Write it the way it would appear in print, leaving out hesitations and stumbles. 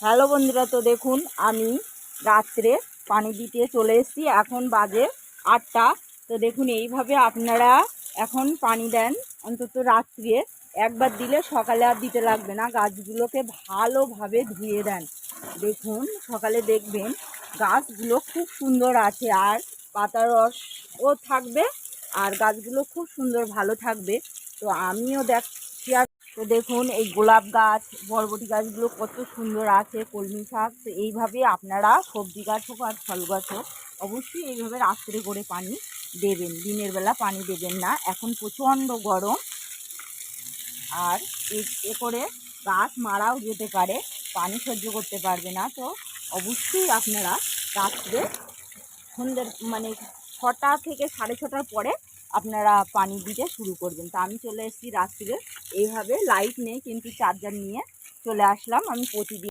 Hello বন্ধুরা, তো দেখুন আমি রাত্রে পানি দিতে চলে এসেছি। এখন বাজে 8টা। তো দেখুন এইভাবে আপনারা এখন পানি দেন, অন্তত রাত্রে একবার দিলে সকালে আর দিতে লাগবে না। গাছগুলোকে ভালোভাবে ধুয়ে দেন। দেখুন সকালে দেখবেন গাছগুলো খুব সুন্দর আছে, আর পাতার রসও থাকবে, আর গাছগুলো খুব সুন্দর ভালো থাকবে। তো আমিও দেখছি। তো দেখুন এই গোলাপ গাছ, বরবটি গাছগুলো কত সুন্দর আছে, কলমি শাক। তো এইভাবে আপনারা সবজি গাছ হোক আর ফল গাছ হোক, অবশ্যই এইভাবে রাত্রে করে পানি দেবেন, দিনের বেলা পানি দেবেন না। এখন প্রচণ্ড গরম, আর এ করে গাছ মারাও যেতে পারে, পানি সহ্য করতে পারবে না। তো অবশ্যই আপনারা রাত্রে সন্ধ্যের 6টা থেকে 6:30টার পরে আপনারা পানি দিতে শুরু করবেন। তা আমি চলে এসেছি রাত্রে, এইভাবে লাইট নেই কিন্তু চার্জার নিয়ে চলে আসলাম। আমি প্রতিদিন